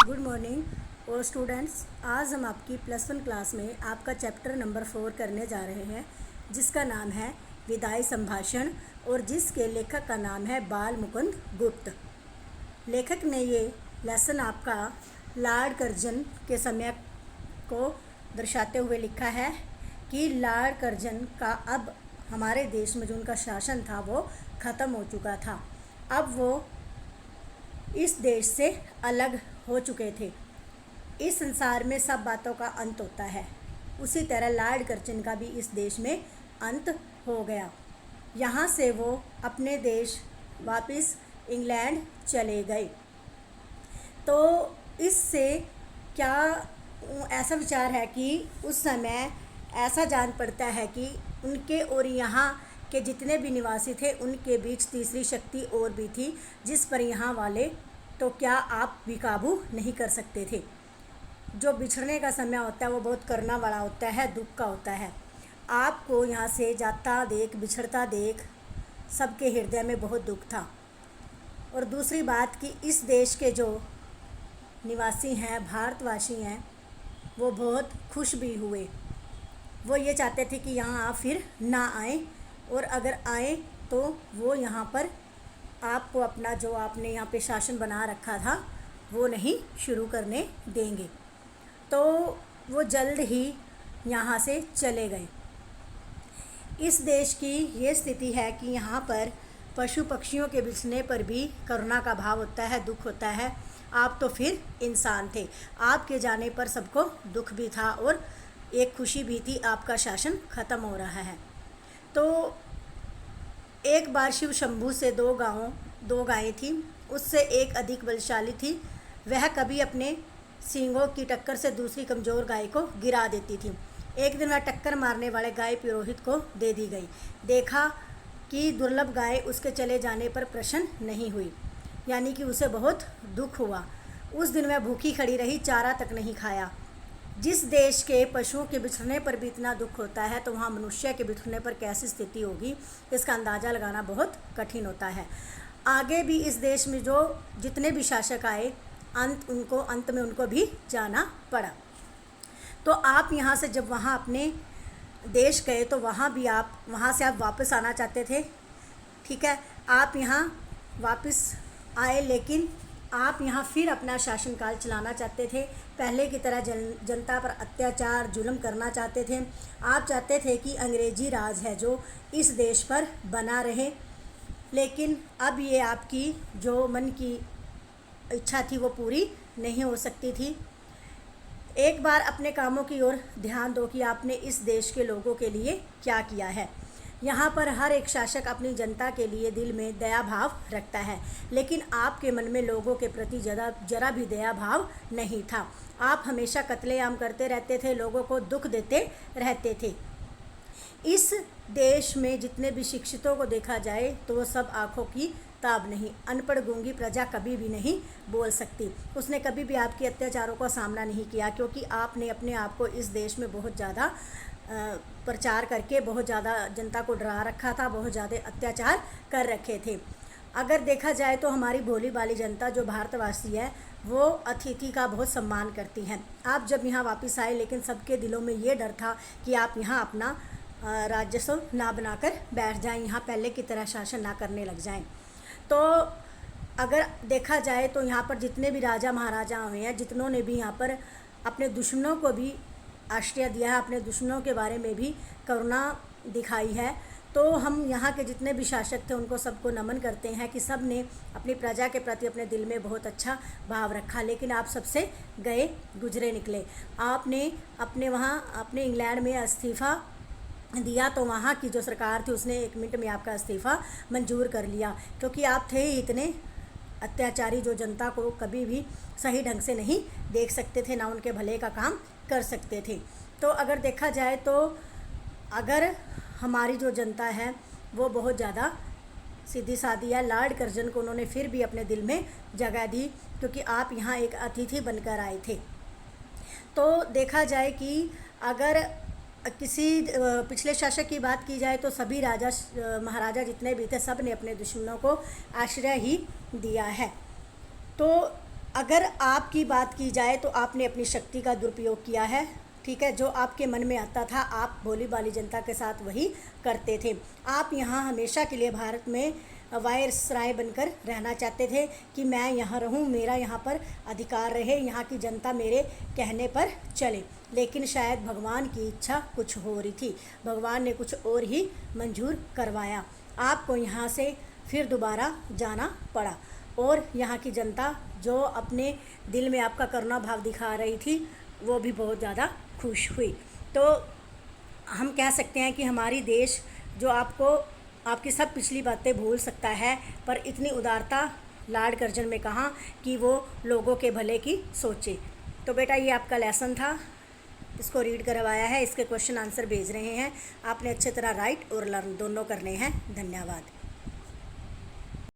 Good morning और students, आज हम आपकी +1 क्लास में आपका चैप्टर नंबर 4 करने जा रहे हैं, जिसका नाम है विदाई संभाषण और जिसके लेखक का नाम है बाल मुकुंद गुप्त। लेखक ने ये लेसन आपका लॉर्ड कर्जन के समय को दर्शाते हुए लिखा है कि लॉर्ड कर्जन का अब हमारे देश में जो उनका शासन था वो ख़त्म हो चुका था। अब वो इस देश से अलग हो चुके थे। इस संसार में सब बातों का अंत होता है, उसी तरह लॉर्ड कर्जन का भी इस देश में अंत हो गया। यहाँ से वो अपने देश वापस इंग्लैंड चले गए। तो इससे क्या ऐसा विचार है कि उस समय ऐसा जान पड़ता है कि उनके और यहाँ के जितने भी निवासी थे उनके बीच तीसरी शक्ति और भी थी, जिस पर यहाँ वाले तो क्या आप भी काबू नहीं कर सकते थे। जो बिछड़ने का समय होता है वो बहुत करना वाला होता है, दुख का होता है। आपको यहाँ से जाता देख, बिछड़ता देख सबके हृदय में बहुत दुख था। और दूसरी बात कि इस देश के जो निवासी हैं, भारतवासी हैं, वो बहुत खुश भी हुए। वो ये चाहते थे कि यहाँ आप फिर ना आए, और अगर आए तो वो यहाँ पर आपको अपना जो आपने यहाँ पे शासन बना रखा था वो नहीं शुरू करने देंगे। तो वो जल्द ही यहाँ से चले गए। इस देश की ये स्थिति है कि यहाँ पर पशु पक्षियों के बिछने पर भी करुणा का भाव होता है, दुख होता है। आप तो फिर इंसान थे, आपके जाने पर सबको दुख भी था और एक खुशी भी थी, आपका शासन ख़त्म हो रहा है। तो एक बार शिव शंभू से दो गायें थी, उससे एक अधिक बलशाली थी। वह कभी अपने सींगों की टक्कर से दूसरी कमज़ोर गाय को गिरा देती थी। एक दिन वह टक्कर मारने वाले गाय पुरोहित को दे दी गई। देखा कि दुर्लभ गाय उसके चले जाने पर प्रसन्न नहीं हुई, यानी कि उसे बहुत दुख हुआ। उस दिन वह भूखी खड़ी रही, चारा तक नहीं खाया। जिस देश के पशुओं के बिछड़ने पर भी इतना दुख होता है, तो वहाँ मनुष्य के बिछड़ने पर कैसी स्थिति होगी, इसका अंदाज़ा लगाना बहुत कठिन होता है। आगे भी इस देश में जो जितने भी शासक आए, अंत में उनको भी जाना पड़ा। तो आप यहाँ से जब वहाँ अपने देश गए तो वहाँ से आप वापस आना चाहते थे, ठीक है। आप यहाँ वापस आए, लेकिन आप यहाँ फिर अपना शासनकाल चलाना चाहते थे। पहले की तरह जनता पर अत्याचार जुल्म करना चाहते थे। आप चाहते थे कि अंग्रेजी राज है जो इस देश पर बना रहे, लेकिन अब ये आपकी जो मन की इच्छा थी वो पूरी नहीं हो सकती थी। एक बार अपने कामों की ओर ध्यान दो कि आपने इस देश के लोगों के लिए क्या किया है। यहाँ पर हर एक शासक अपनी जनता के लिए दिल में दया भाव रखता है, लेकिन आपके मन में लोगों के प्रति जरा भी दया भाव नहीं था। आप हमेशा कत्लेआम करते रहते थे, लोगों को दुख देते रहते थे। इस देश में जितने भी शिक्षितों को देखा जाए तो वो सब आँखों की ताब नहीं। अनपढ़ गूंगी प्रजा कभी भी नहीं बोल सकती। उसने कभी भी आपके अत्याचारों का सामना नहीं किया, क्योंकि आपने अपने आप को इस देश में बहुत ज़्यादा प्रचार करके बहुत ज़्यादा जनता को डरा रखा था, बहुत ज़्यादा अत्याचार कर रखे थे। अगर देखा जाए तो हमारी भोली भाली जनता जो भारतवासी है वो अतिथि का बहुत सम्मान करती है। आप जब यहाँ वापस आए, लेकिन सबके दिलों में ये डर था कि आप यहाँ अपना राजस्व ना बनाकर बैठ जाएं, यहाँ पहले की तरह शासन ना करने लग जाएं। तो अगर देखा जाए तो यहाँ पर जितने भी राजा महाराजा हुए हैं, जितनों ने भी यहाँ पर अपने दुश्मनों को भी आश्रय दिया है, अपने दुश्मनों के बारे में भी करुणा दिखाई है। तो हम यहाँ के जितने भी शासक थे उनको सबको नमन करते हैं कि सब ने अपनी प्रजा के प्रति अपने दिल में बहुत अच्छा भाव रखा। लेकिन आप सबसे गए गुजरे निकले। आपने अपने इंग्लैंड में इस्तीफ़ा दिया, तो वहाँ की जो सरकार थी उसने 1 मिनट में आपका इस्तीफ़ा मंजूर कर लिया, क्योंकि आप थे ही इतने अत्याचारी जो जनता को कभी भी सही ढंग से नहीं देख सकते थे, ना उनके भले का काम कर सकते थे। तो अगर देखा जाए तो अगर हमारी जो जनता है वो बहुत ज़्यादा सीधी सादी है, लॉर्ड कर्जन को उन्होंने फिर भी अपने दिल में जगह दी, क्योंकि आप यहाँ एक अतिथि बनकर आए थे। तो देखा जाए कि अगर किसी पिछले शासक की बात की जाए तो सभी राजा महाराजा जितने भी थे सब ने अपने दुश्मनों को आश्रय ही दिया है। तो अगर आपकी बात की जाए तो आपने अपनी शक्ति का दुरुपयोग किया है, ठीक है। जो आपके मन में आता था आप भोली भाली जनता के साथ वही करते थे। आप यहाँ हमेशा के लिए भारत में वायसराय बनकर रहना चाहते थे कि मैं यहाँ रहूँ, मेरा यहाँ पर अधिकार रहे, यहाँ की जनता मेरे कहने पर चले। लेकिन शायद भगवान की इच्छा कुछ हो रही थी, भगवान ने कुछ और ही मंजूर करवाया। आपको यहाँ से फिर दोबारा जाना पड़ा और यहाँ की जनता जो अपने दिल में आपका करुणा भाव दिखा रही थी वो भी बहुत ज़्यादा खुश हुई। तो हम कह सकते हैं कि हमारी देश जो आपकी सब पिछली बातें भूल सकता है, पर इतनी उदारता लॉर्ड कर्जन में कहा कि वो लोगों के भले की सोचे। तो बेटा ये आपका लेसन था, इसको रीड करवाया है, इसके क्वेश्चन आंसर भेज रहे हैं। आपने अच्छे तरह राइट और लर्न दोनों करने हैं। धन्यवाद।